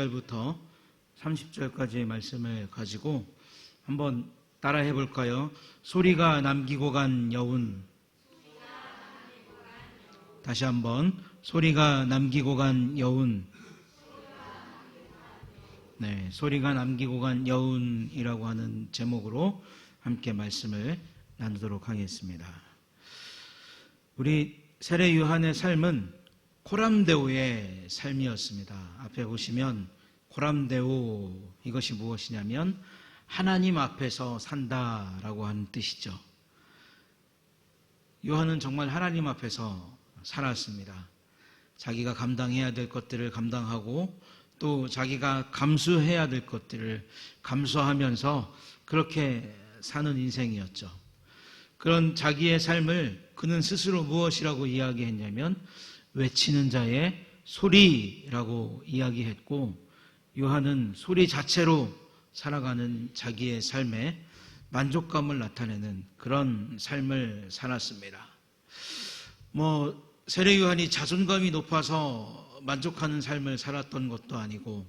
부터 30절까지의 말씀을 가지고 한번 따라해 볼까요? 소리가 남기고 간 여운. 다시 한번 소리가 남기고 간 여운. 네, 소리가 남기고 간 여운이라고 하는 제목으로 함께 말씀을 나누도록 하겠습니다. 우리 세례 요한의 삶은 코람데오의 삶이었습니다. 앞에 보시면 코람데오, 이것이 무엇이냐면 하나님 앞에서 산다라고 하는 뜻이죠. 요한은 정말 하나님 앞에서 살았습니다. 자기가 감당해야 될 것들을 감당하고 또 자기가 감수해야 될 것들을 감수하면서 그렇게 사는 인생이었죠. 그런 자기의 삶을 그는 스스로 무엇이라고 이야기했냐면 외치는 자의 소리라고 이야기했고, 요한은 소리 자체로 살아가는 자기의 삶에 만족감을 나타내는 그런 삶을 살았습니다. 세례 요한이 자존감이 높아서 만족하는 삶을 살았던 것도 아니고,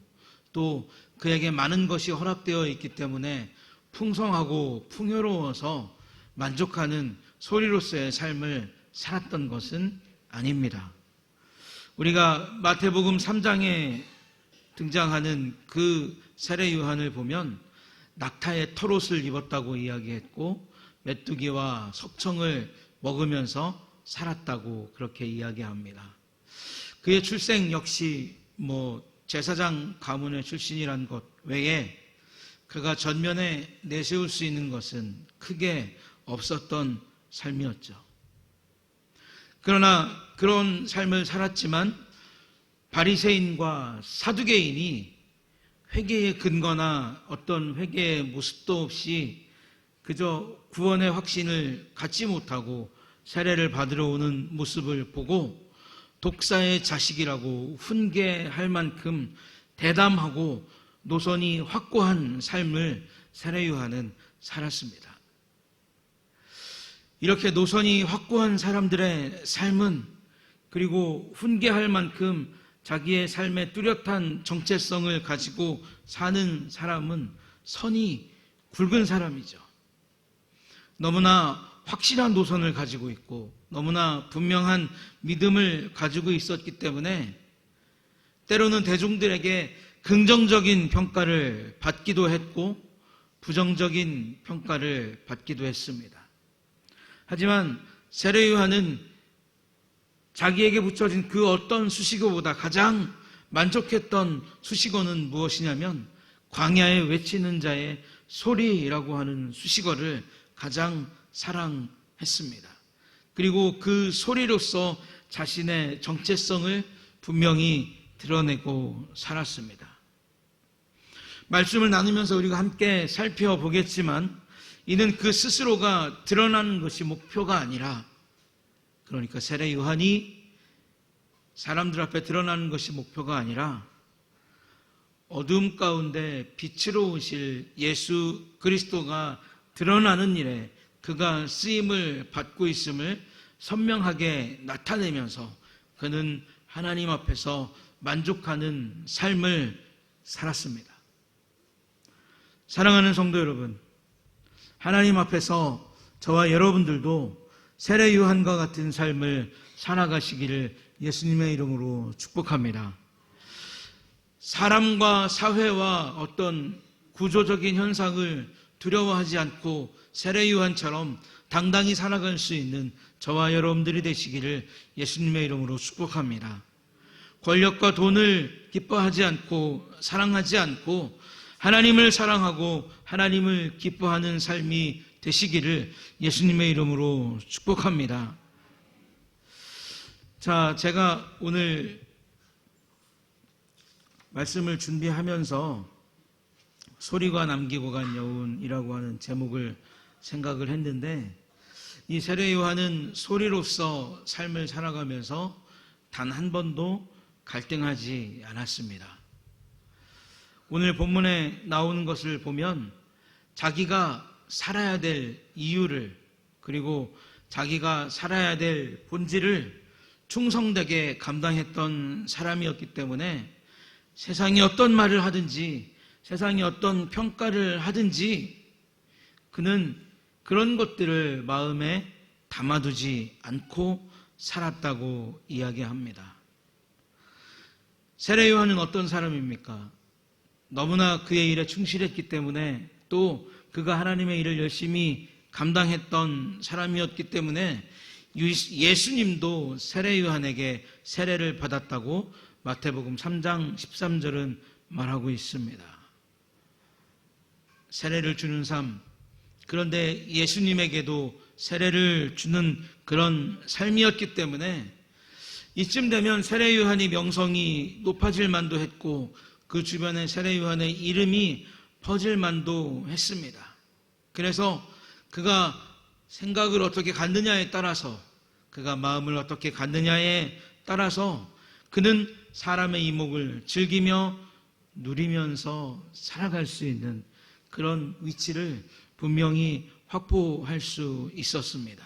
또 그에게 많은 것이 허락되어 있기 때문에 풍성하고 풍요로워서 만족하는 소리로서의 삶을 살았던 것은 아닙니다. 우리가 마태복음 3장에 등장하는 그 세례 요한을 보면 낙타의 털옷을 입었다고 이야기했고 메뚜기와 석청을 먹으면서 살았다고 그렇게 이야기합니다. 그의 출생 역시 제사장 가문의 출신이란 것 외에 그가 전면에 내세울 수 있는 것은 크게 없었던 삶이었죠. 그러나 그런 삶을 살았지만 바리새인과 사두개인이 회개의 근거나 어떤 회개의 모습도 없이 그저 구원의 확신을 갖지 못하고 세례를 받으러 오는 모습을 보고 독사의 자식이라고 훈계할 만큼 대담하고 노선이 확고한 삶을 세례 요한은 살았습니다. 이렇게 노선이 확고한 사람들의 삶은, 그리고 훈계할 만큼 자기의 삶에 뚜렷한 정체성을 가지고 사는 사람은 선이 굵은 사람이죠. 너무나 확실한 노선을 가지고 있고 너무나 분명한 믿음을 가지고 있었기 때문에 때로는 대중들에게 긍정적인 평가를 받기도 했고 부정적인 평가를 받기도 했습니다. 하지만 세례 요한은 자기에게 붙여진 그 어떤 수식어보다 가장 만족했던 수식어는 무엇이냐면 광야에 외치는 자의 소리라고 하는 수식어를 가장 사랑했습니다. 그리고 그 소리로서 자신의 정체성을 분명히 드러내고 살았습니다. 말씀을 나누면서 우리가 함께 살펴보겠지만 이는 그 스스로가 드러나는 것이 목표가 아니라, 그러니까 세례 요한이 사람들 앞에 드러나는 것이 목표가 아니라 어둠 가운데 빛으로 오실 예수 그리스도가 드러나는 일에 그가 쓰임을 받고 있음을 선명하게 나타내면서 그는 하나님 앞에서 만족하는 삶을 살았습니다. 사랑하는 성도 여러분, 하나님 앞에서 저와 여러분들도 세례 요한과 같은 삶을 살아가시기를 예수님의 이름으로 축복합니다. 사람과 사회와 어떤 구조적인 현상을 두려워하지 않고 세례 요한처럼 당당히 살아갈 수 있는 저와 여러분들이 되시기를 예수님의 이름으로 축복합니다. 권력과 돈을 기뻐하지 않고 사랑하지 않고 하나님을 사랑하고 하나님을 기뻐하는 삶이 되시기를 예수님의 이름으로 축복합니다. 자, 제가 오늘 말씀을 준비하면서 소리가 남기고 간 여운이라고 하는 제목을 생각을 했는데, 이 세례 요한은 소리로서 삶을 살아가면서 단 한 번도 갈등하지 않았습니다. 오늘 본문에 나오는 것을 보면 자기가 살아야 될 이유를, 그리고 자기가 살아야 될 본질을 충성되게 감당했던 사람이었기 때문에 세상이 어떤 말을 하든지 세상이 어떤 평가를 하든지 그는 그런 것들을 마음에 담아두지 않고 살았다고 이야기합니다. 세례 요한은 어떤 사람입니까? 너무나 그의 일에 충실했기 때문에 또 그가 하나님의 일을 열심히 감당했던 사람이었기 때문에 예수님도 세례 요한에게 세례를 받았다고 마태복음 3장 13절은 말하고 있습니다. 세례를 주는 삶, 그런데 예수님에게도 세례를 주는 그런 삶이었기 때문에 이쯤 되면 세례 요한이 명성이 높아질 만도 했고 그 주변에 세례 요한의 이름이 퍼질 만도 했습니다. 그래서 그가 생각을 어떻게 갖느냐에 따라서 그가 마음을 어떻게 갖느냐에 따라서 그는 사람의 이목을 즐기며 누리면서 살아갈 수 있는 그런 위치를 분명히 확보할 수 있었습니다.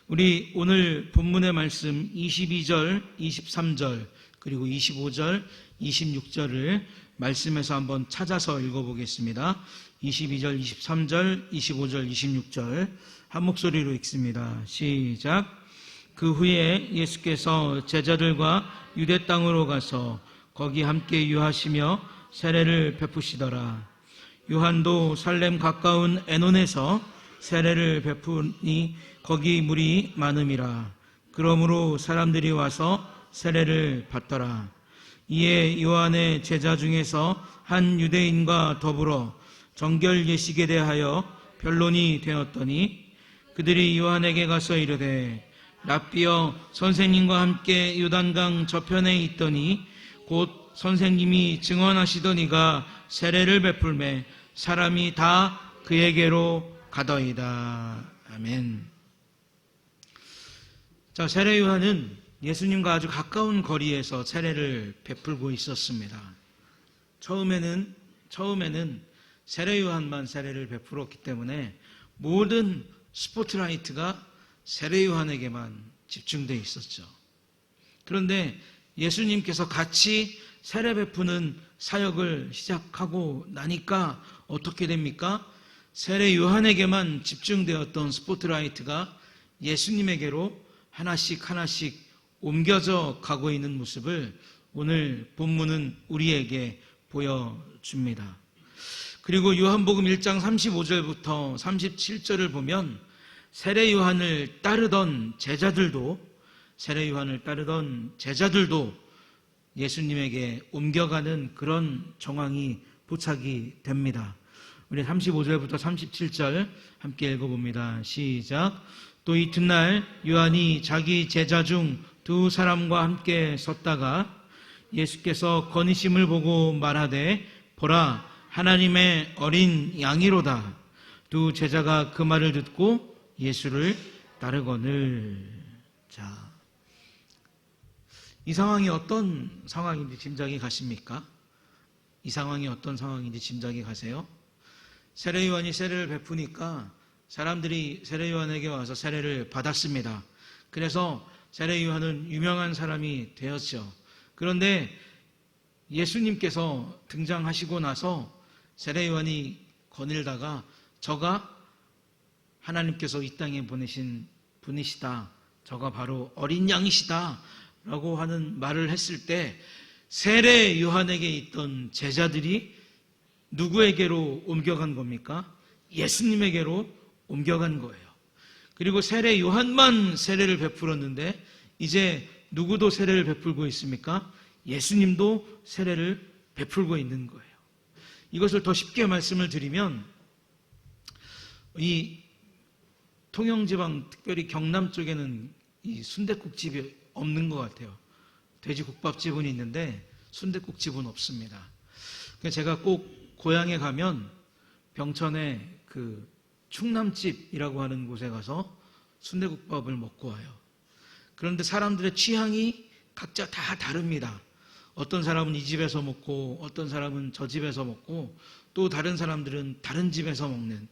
우리 오늘 본문의 말씀 22절, 23절, 그리고 25절, 26절을 말씀에서 한번 찾아서 읽어보겠습니다. 22절, 23절, 25절, 26절 한 목소리로 읽습니다. 시작. 그 후에 예수께서 제자들과 유대 땅으로 가서 거기 함께 유하시며 세례를 베푸시더라. 요한도 살렘 가까운 에논에서 세례를 베푸니 거기 물이 많음이라. 그러므로 사람들이 와서 세례를 받더라. 이에 요한의 제자 중에서 한 유대인과 더불어 정결 예식에 대하여 변론이 되었더니 그들이 요한에게 가서 이르되 랍비여, 선생님과 함께 요단강 저편에 있더니 곧 선생님이 증언하시더니가 세례를 베풀매 사람이 다 그에게로 가더이다. 아멘. 자, 세례 요한은 예수님과 아주 가까운 거리에서 세례를 베풀고 있었습니다. 처음에는 세례 요한만 세례를 베풀었기 때문에 모든 스포트라이트가 세례 요한에게만 집중되어 있었죠. 그런데 예수님께서 같이 세례 베푸는 사역을 시작하고 나니까 어떻게 됩니까? 세례 요한에게만 집중되었던 스포트라이트가 예수님에게로 하나씩 옮겨져 가고 있는 모습을 오늘 본문은 우리에게 보여줍니다. 그리고 요한복음 1장 35절부터 37절을 보면 세례 요한을 따르던 제자들도 예수님에게 옮겨가는 그런 정황이 포착이 됩니다. 우리 35절부터 37절 함께 읽어봅니다. 시작. 또 이튿날 요한이 자기 제자 중 두 사람과 함께 섰다가 예수께서 거니심을 보고 말하되 보라, 하나님의 어린 양이로다. 두 제자가 그 말을 듣고 예수를 따르거늘. 자, 이 상황이 어떤 상황인지 짐작이 가십니까? 이 상황이 어떤 상황인지 짐작이 가세요? 세례 요한이 세례를 베푸니까 사람들이 세례 요한에게 와서 세례를 받았습니다. 그래서 세례 요한은 유명한 사람이 되었죠. 그런데 예수님께서 등장하시고 나서 세례 요한이 거닐다가 저가 하나님께서 이 땅에 보내신 분이시다. 저가 바로 어린 양이시다. 라고 하는 말을 했을 때 세례 요한에게 있던 제자들이 누구에게로 옮겨간 겁니까? 예수님에게로 옮겨간 거예요. 그리고 세례 요한만 세례를 베풀었는데 이제 누구도 세례를 베풀고 있습니까? 예수님도 세례를 베풀고 있는 거예요. 이것을 더 쉽게 말씀을 드리면 이 통영지방, 특별히 경남 쪽에는 이 순댓국집이 없는 것 같아요. 돼지국밥집은 있는데 순댓국집은 없습니다. 제가 꼭 고향에 가면 병천에 그 충남집이라고 하는 곳에 가서 순댓국밥을 먹고 와요. 그런데 사람들의 취향이 각자 다 다릅니다. 어떤 사람은 이 집에서 먹고 어떤 사람은 저 집에서 먹고 또 다른 사람들은 다른 집에서 먹는.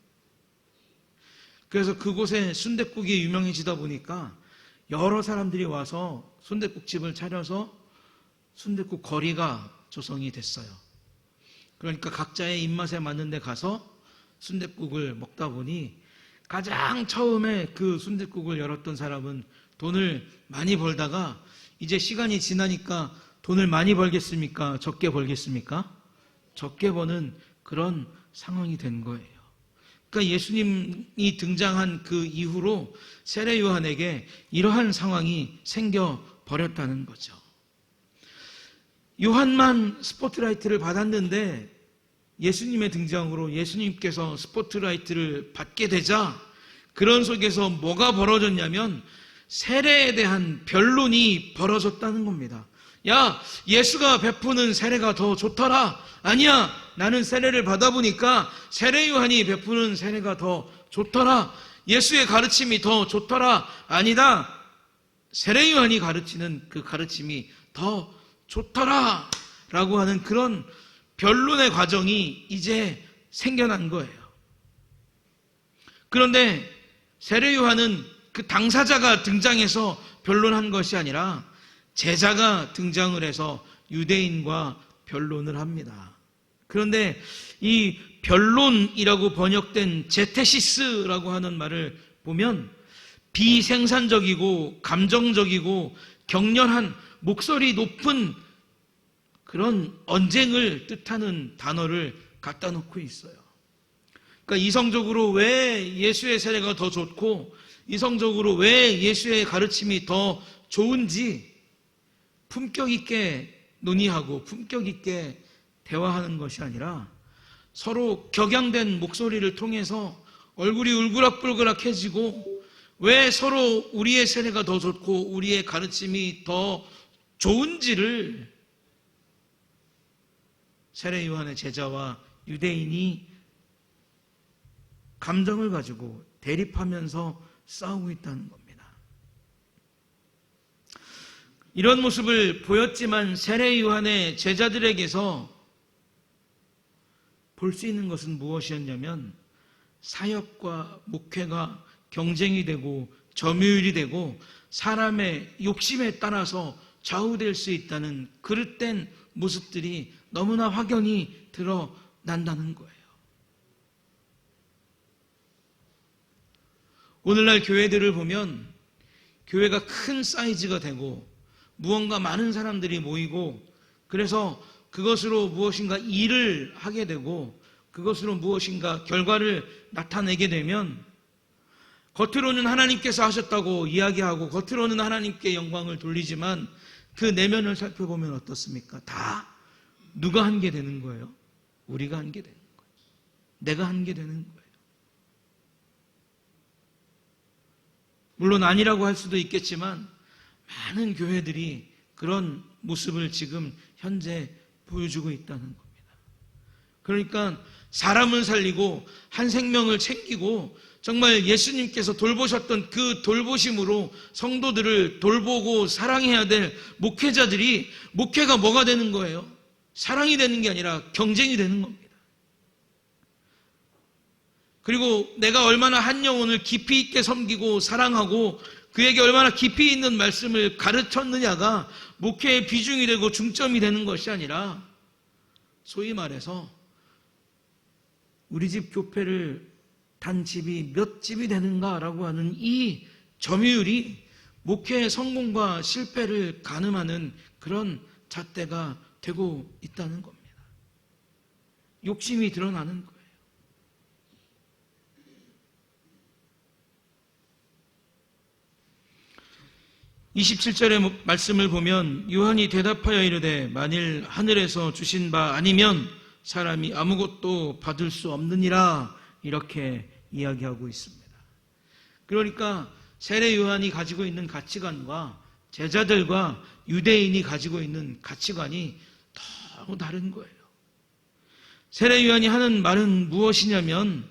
그래서 그곳에 순댓국이 유명해지다 보니까 여러 사람들이 와서 순댓국집을 차려서 순댓국 거리가 조성이 됐어요. 그러니까 각자의 입맛에 맞는 데 가서 순댓국을 먹다 보니 가장 처음에 그 순댓국을 열었던 사람은 돈을 많이 벌다가 이제 시간이 지나니까 돈을 많이 벌겠습니까? 적게 벌겠습니까? 적게 버는 그런 상황이 된 거예요. 그러니까 예수님이 등장한 그 이후로 세례 요한에게 이러한 상황이 생겨 버렸다는 거죠. 요한만 스포트라이트를 받았는데 예수님의 등장으로 예수님께서 스포트라이트를 받게 되자 그런 속에서 뭐가 벌어졌냐면 세례에 대한 변론이 벌어졌다는 겁니다. 야, 예수가 베푸는 세례가 더 좋더라. 아니야, 나는 세례를 받아보니까 세례 요한이 베푸는 세례가 더 좋더라. 예수의 가르침이 더 좋더라. 아니다, 세례 요한이 가르치는 그 가르침이 더 좋더라 라고 하는 그런 변론의 과정이 이제 생겨난 거예요. 그런데 세례 요한은 그 당사자가 등장해서 변론한 것이 아니라 제자가 등장을 해서 유대인과 변론을 합니다. 그런데 이 변론이라고 번역된 제테시스라고 하는 말을 보면 비생산적이고 감정적이고 격렬한 목소리 높은 그런 언쟁을 뜻하는 단어를 갖다 놓고 있어요. 그러니까 이성적으로 왜 예수의 세례가 더 좋고 이성적으로 왜 예수의 가르침이 더 좋은지 품격 있게 논의하고 품격 있게 대화하는 것이 아니라 서로 격양된 목소리를 통해서 얼굴이 울그락불그락해지고 왜 서로 우리의 세례가 더 좋고 우리의 가르침이 더 좋은지를 세례 요한의 제자와 유대인이 감정을 가지고 대립하면서 싸우고 있다는 겁니다. 이런 모습을 보였지만 세례 요한의 제자들에게서 볼 수 있는 것은 무엇이었냐면 사역과 목회가 경쟁이 되고 점유율이 되고 사람의 욕심에 따라서 좌우될 수 있다는 그릇된 모습들이 너무나 확연히 드러난다는 거예요. 오늘날 교회들을 보면 교회가 큰 사이즈가 되고 무언가 많은 사람들이 모이고 그래서 그것으로 무엇인가 일을 하게 되고 그것으로 무엇인가 결과를 나타내게 되면 겉으로는 하나님께서 하셨다고 이야기하고 겉으로는 하나님께 영광을 돌리지만 그 내면을 살펴보면 어떻습니까? 다 누가 한 게 되는 거예요? 우리가 한 게 되는 거예요. 내가 한 게 되는 거예요. 물론 아니라고 할 수도 있겠지만 많은 교회들이 그런 모습을 지금 현재 보여주고 있다는 겁니다. 그러니까 사람을 살리고 한 생명을 챙기고 정말 예수님께서 돌보셨던 그 돌보심으로 성도들을 돌보고 사랑해야 될 목회자들이 목회가 뭐가 되는 거예요? 사랑이 되는 게 아니라 경쟁이 되는 겁니다. 그리고 내가 얼마나 한 영혼을 깊이 있게 섬기고 사랑하고 그에게 얼마나 깊이 있는 말씀을 가르쳤느냐가 목회의 비중이 되고 중점이 되는 것이 아니라 소위 말해서 우리 집 교회를 단 집이 몇 집이 되는가라고 하는 이 점유율이 목회의 성공과 실패를 가늠하는 그런 잣대가 되고 있다는 겁니다. 욕심이 드러나는 거예요. 27절의 말씀을 보면 요한이 대답하여 이르되 만일 하늘에서 주신 바 아니면 사람이 아무것도 받을 수 없느니라 이렇게 이야기하고 있습니다. 그러니까 세례 요한이 가지고 있는 가치관과 제자들과 유대인이 가지고 있는 가치관이 너무 다른 거예요. 세례 요한이 하는 말은 무엇이냐면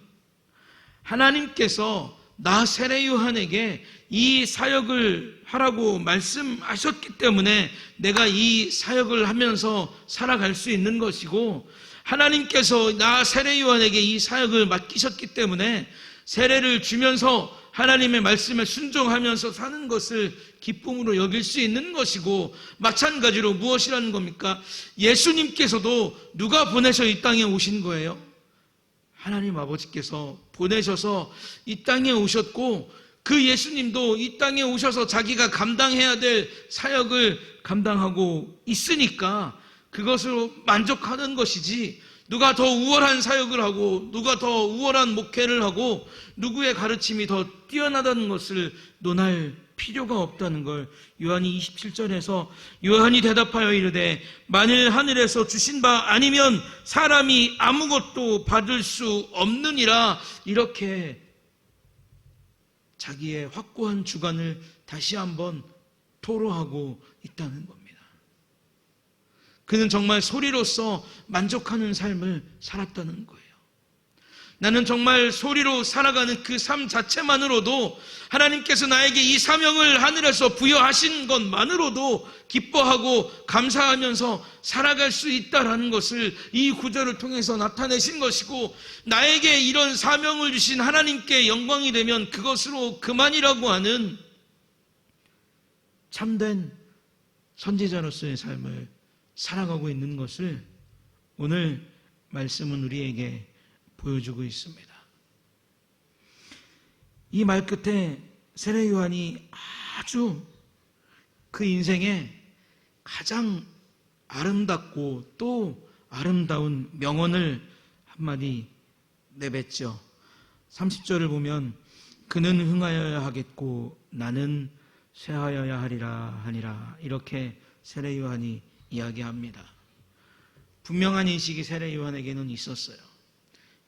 하나님께서 나 세례 요한에게 이 사역을 하라고 말씀하셨기 때문에 내가 이 사역을 하면서 살아갈 수 있는 것이고 하나님께서 나 세례 요한에게 이 사역을 맡기셨기 때문에 세례를 주면서 하나님의 말씀에 순종하면서 사는 것을 기쁨으로 여길 수 있는 것이고, 마찬가지로 무엇이라는 겁니까? 예수님께서도 누가 보내셔 이 땅에 오신 거예요? 하나님 아버지께서 보내셔서 이 땅에 오셨고, 그 예수님도 이 땅에 오셔서 자기가 감당해야 될 사역을 감당하고 있으니까 그것으로 만족하는 것이지, 누가 더 우월한 사역을 하고 누가 더 우월한 목회를 하고 누구의 가르침이 더 뛰어나다는 것을 논할 필요가 없다는 걸 요한이 27절에서 요한이 대답하여 이르되 만일 하늘에서 주신 바 아니면 사람이 아무것도 받을 수 없느니라, 이렇게 자기의 확고한 주관을 다시 한번 토로하고 있다는 겁니다. 그는 정말 소리로서 만족하는 삶을 살았다는 거예요. 나는 정말 소리로 살아가는 그 삶 자체만으로도, 하나님께서 나에게 이 사명을 하늘에서 부여하신 것만으로도 기뻐하고 감사하면서 살아갈 수 있다는 것을 이 구절을 통해서 나타내신 것이고, 나에게 이런 사명을 주신 하나님께 영광이 되면 그것으로 그만이라고 하는 참된 선지자로서의 삶을 살아가고 있는 것을 오늘 말씀은 우리에게 보여주고 있습니다. 이 말 끝에 세례 요한이 아주 그 인생에 가장 아름답고 또 아름다운 명언을 한마디 내뱉죠. 30절을 보면 그는 흥하여야 하겠고 나는 쇠하여야 하리라, 이렇게 세례 요한이 이야기합니다. 분명한 인식이 세례 요한에게는 있었어요.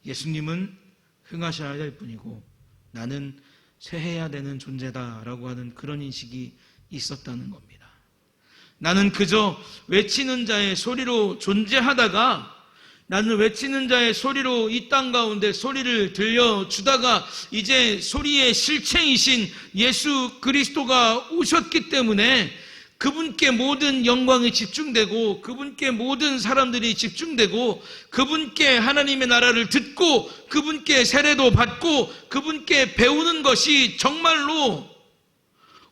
예수님은 흥하셔야 될 뿐이고 나는 쇠해야 되는 존재다라고 하는 그런 인식이 있었다는 겁니다. 나는 그저 외치는 자의 소리로 존재하다가, 나는 외치는 자의 소리로 이 땅 가운데 소리를 들려주다가 이제 소리의 실체이신 예수 그리스도가 오셨기 때문에 그분께 모든 영광이 집중되고 그분께 모든 사람들이 집중되고 그분께 하나님의 나라를 듣고 그분께 세례도 받고 그분께 배우는 것이 정말로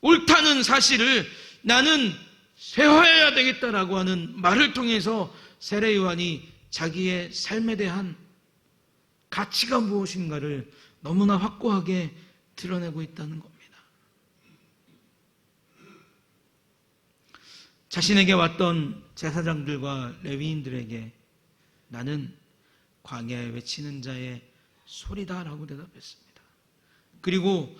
옳다는 사실을 나는 쇠하여야 되겠다라고 하는 말을 통해서 세례 요한이 자기의 삶에 대한 가치가 무엇인가를 너무나 확고하게 드러내고 있다는 겁니다. 자신에게 왔던 제사장들과 레위인들에게 나는 광야에 외치는 자의 소리다라고 대답했습니다. 그리고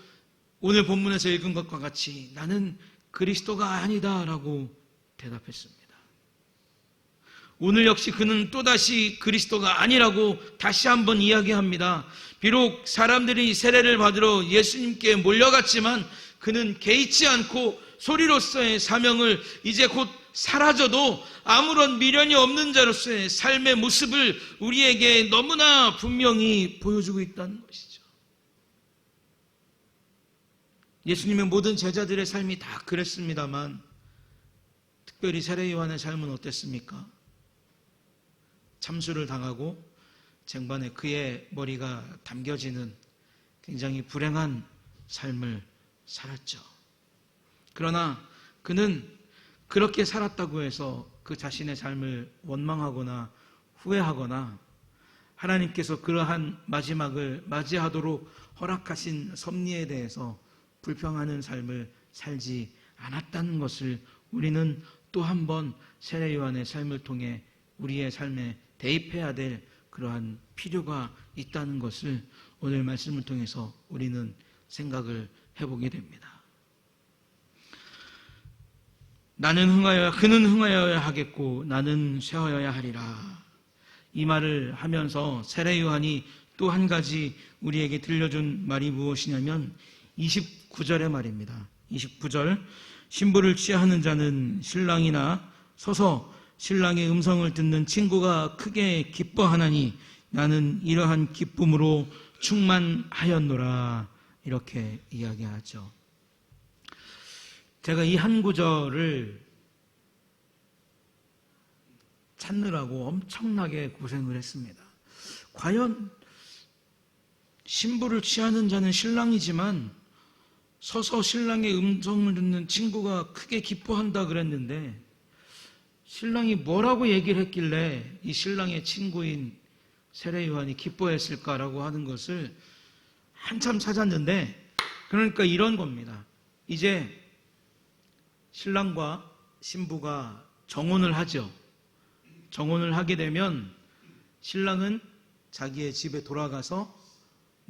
오늘 본문에서 읽은 것과 같이 나는 그리스도가 아니다라고 대답했습니다. 오늘 역시 그는 또다시 그리스도가 아니라고 다시 한번 이야기합니다. 비록 사람들이 세례를 받으러 예수님께 몰려갔지만 그는 개의치 않고 소리로서의 사명을 이제 곧 사라져도 아무런 미련이 없는 자로서의 삶의 모습을 우리에게 너무나 분명히 보여주고 있다는 것이죠. 예수님의 모든 제자들의 삶이 다 그랬습니다만 특별히 세례 요한의 삶은 어땠습니까? 참수를 당하고 쟁반에 그의 머리가 담겨지는 굉장히 불행한 삶을 살았죠. 그러나 그는 그렇게 살았다고 해서 그 자신의 삶을 원망하거나 후회하거나 하나님께서 그러한 마지막을 맞이하도록 허락하신 섭리에 대해서 불평하는 삶을 살지 않았다는 것을 우리는 또 한 번 세례 요한의 삶을 통해 우리의 삶에 대입해야 될 그러한 필요가 있다는 것을 오늘 말씀을 통해서 우리는 생각을 해보게 됩니다. 그는 흥하여야 하겠고 나는 쇠하여야 하리라. 이 말을 하면서 세례 요한이 또 한 가지 우리에게 들려준 말이 무엇이냐면 29절의 말입니다. 29절 신부를 취하는 자는 신랑이나 서서 신랑의 음성을 듣는 친구가 크게 기뻐하나니 나는 이러한 기쁨으로 충만하였노라, 이렇게 이야기하죠. 제가 이 한 구절을 찾느라고 엄청나게 고생을 했습니다. 과연 신부를 취하는 자는 신랑이지만 서서 신랑의 음성을 듣는 친구가 크게 기뻐한다 그랬는데, 신랑이 뭐라고 얘기를 했길래 이 신랑의 친구인 세례 요한이 기뻐했을까라고 하는 것을 한참 찾았는데, 그러니까 이런 겁니다. 이제 신랑과 신부가 정혼을 하죠. 정혼을 하게 되면 신랑은 자기의 집에 돌아가서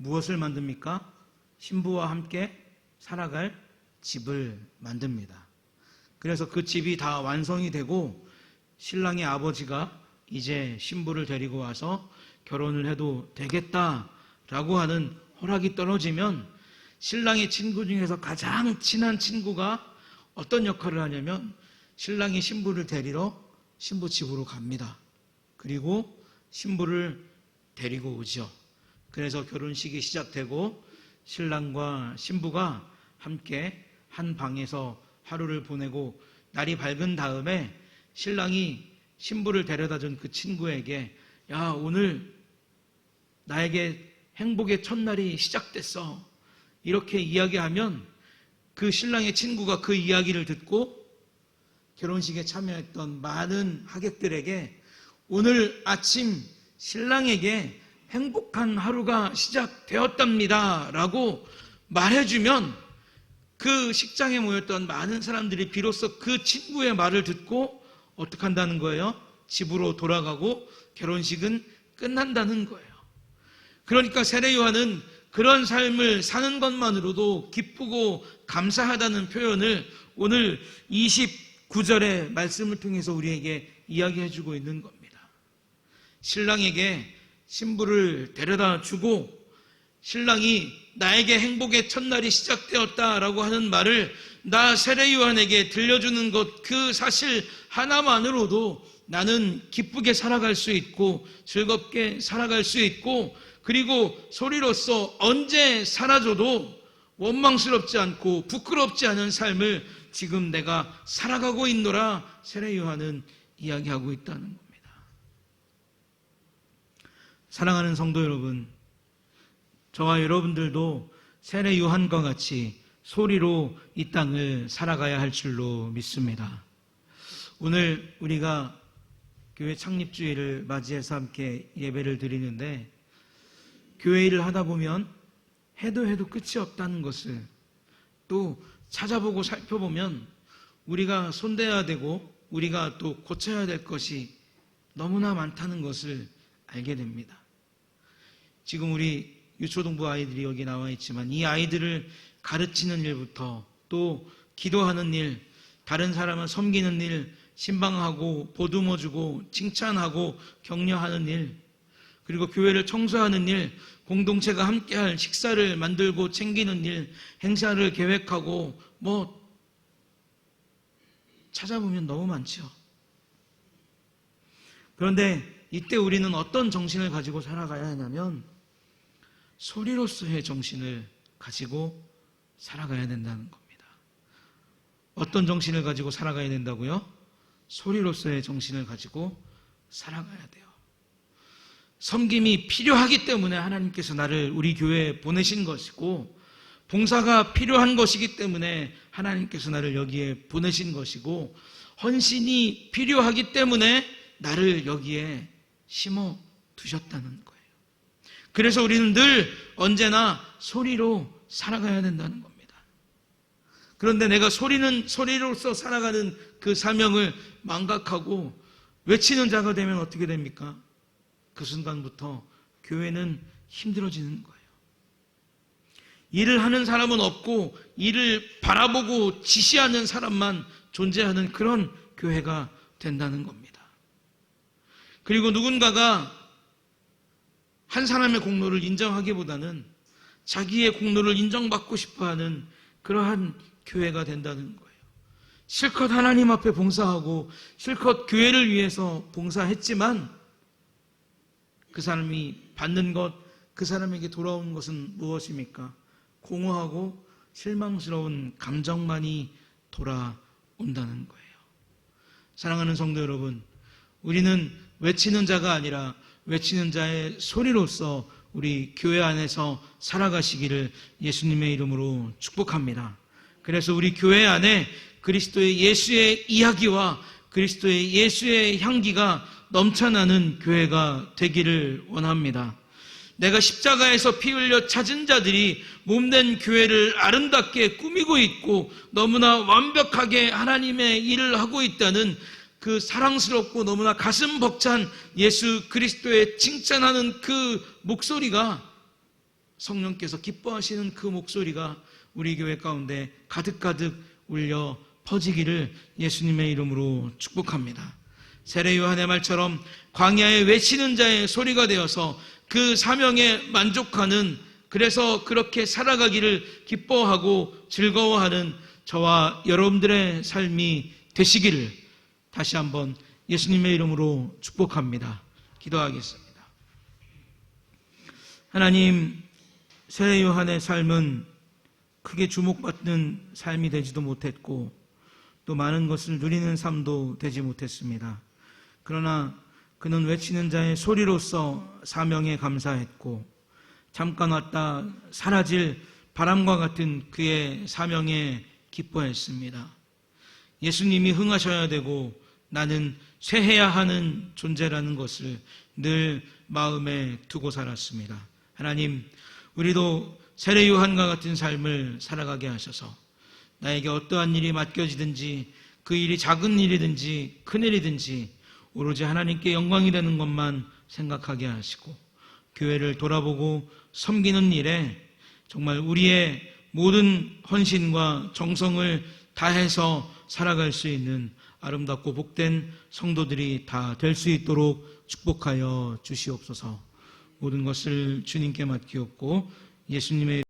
무엇을 만듭니까? 신부와 함께 살아갈 집을 만듭니다. 그래서 그 집이 다 완성이 되고 신랑의 아버지가 이제 신부를 데리고 와서 결혼을 해도 되겠다라고 하는 허락이 떨어지면, 신랑의 친구 중에서 가장 친한 친구가 어떤 역할을 하냐면 신랑이 신부를 데리러 신부 집으로 갑니다. 그리고 신부를 데리고 오죠. 그래서 결혼식이 시작되고 신랑과 신부가 함께 한 방에서 하루를 보내고 날이 밝은 다음에 신랑이 신부를 데려다 준 그 친구에게, 야, 오늘 나에게 행복의 첫날이 시작됐어, 이렇게 이야기하면 그 신랑의 친구가 그 이야기를 듣고 결혼식에 참여했던 많은 하객들에게 오늘 아침 신랑에게 행복한 하루가 시작되었답니다 라고 말해주면, 그 식장에 모였던 많은 사람들이 비로소 그 친구의 말을 듣고 어떻게 한다는 거예요? 집으로 돌아가고 결혼식은 끝난다는 거예요. 그러니까 세례 요한은 그런 삶을 사는 것만으로도 기쁘고 감사하다는 표현을 오늘 29절의 말씀을 통해서 우리에게 이야기해 주고 있는 겁니다. 신랑에게 신부를 데려다 주고 신랑이 나에게 행복의 첫날이 시작되었다라고 하는 말을 나 세례 요한에게 들려주는 것, 그 사실 하나만으로도 나는 기쁘게 살아갈 수 있고 즐겁게 살아갈 수 있고, 그리고 소리로서 언제 사라져도 원망스럽지 않고 부끄럽지 않은 삶을 지금 내가 살아가고 있노라 세례 요한은 이야기하고 있다는 겁니다. 사랑하는 성도 여러분, 저와 여러분들도 세례 요한과 같이 소리로 이 땅을 살아가야 할 줄로 믿습니다. 오늘 우리가 교회 창립주일을 맞이해서 함께 예배를 드리는데, 교회 일을 하다 보면 해도 끝이 없다는 것을, 또 찾아보고 살펴보면 우리가 손대야 되고 우리가 또 고쳐야 될 것이 너무나 많다는 것을 알게 됩니다. 지금 우리 유초동부 아이들이 여기 나와 있지만 이 아이들을 가르치는 일부터, 또 기도하는 일, 다른 사람을 섬기는 일, 신방하고 보듬어주고 칭찬하고 격려하는 일, 그리고 교회를 청소하는 일, 공동체가 함께할 식사를 만들고 챙기는 일, 행사를 계획하고 찾아보면 너무 많죠. 그런데 이때 우리는 어떤 정신을 가지고 살아가야 하냐면 소리로서의 정신을 가지고 살아가야 된다는 겁니다. 어떤 정신을 가지고 살아가야 된다고요? 소리로서의 정신을 가지고 살아가야 돼요. 섬김이 필요하기 때문에 하나님께서 나를 우리 교회에 보내신 것이고, 봉사가 필요한 것이기 때문에 하나님께서 나를 여기에 보내신 것이고, 헌신이 필요하기 때문에 나를 여기에 심어 두셨다는 거예요. 그래서 우리는 늘 언제나 소리로 살아가야 된다는 겁니다. 그런데 내가 소리로서 살아가는 그 사명을 망각하고 외치는 자가 되면 어떻게 됩니까? 그 순간부터 교회는 힘들어지는 거예요. 일을 하는 사람은 없고 일을 바라보고 지시하는 사람만 존재하는 그런 교회가 된다는 겁니다. 그리고 누군가가 한 사람의 공로를 인정하기보다는 자기의 공로를 인정받고 싶어하는 그러한 교회가 된다는 거예요. 실컷 하나님 앞에 봉사하고 실컷 교회를 위해서 봉사했지만 그 사람이 받는 것, 그 사람에게 돌아온 것은 무엇입니까? 공허하고 실망스러운 감정만이 돌아온다는 거예요. 사랑하는 성도 여러분, 우리는 외치는 자가 아니라 외치는 자의 소리로서 우리 교회 안에서 살아가시기를 예수님의 이름으로 축복합니다. 그래서 우리 교회 안에 그리스도의 예수의 이야기와 그리스도의 예수의 향기가 넘쳐나는 교회가 되기를 원합니다. 내가 십자가에서 피 흘려 찾은 자들이 몸된 교회를 아름답게 꾸미고 있고 너무나 완벽하게 하나님의 일을 하고 있다는 그 사랑스럽고 너무나 가슴 벅찬 예수 그리스도의 칭찬하는 그 목소리가, 성령께서 기뻐하시는 그 목소리가 우리 교회 가운데 가득가득 울려 퍼지기를 예수님의 이름으로 축복합니다. 세례 요한의 말처럼 광야에 외치는 자의 소리가 되어서 그 사명에 만족하는, 그래서 그렇게 살아가기를 기뻐하고 즐거워하는 저와 여러분들의 삶이 되시기를 다시 한번 예수님의 이름으로 축복합니다. 기도하겠습니다. 하나님, 세례 요한의 삶은 크게 주목받는 삶이 되지도 못했고 또 많은 것을 누리는 삶도 되지 못했습니다. 그러나 그는 외치는 자의 소리로서 사명에 감사했고 잠깐 왔다 사라질 바람과 같은 그의 사명에 기뻐했습니다. 예수님이 흥하셔야 되고 나는 쇠해야 하는 존재라는 것을 늘 마음에 두고 살았습니다. 하나님, 우리도 세례 요한과 같은 삶을 살아가게 하셔서 나에게 어떠한 일이 맡겨지든지 그 일이 작은 일이든지 큰 일이든지 오로지 하나님께 영광이 되는 것만 생각하게 하시고 교회를 돌아보고 섬기는 일에 정말 우리의 모든 헌신과 정성을 다해서 살아갈 수 있는 아름답고 복된 성도들이 다 될 수 있도록 축복하여 주시옵소서. 모든 것을 주님께 맡기옵고 예수님의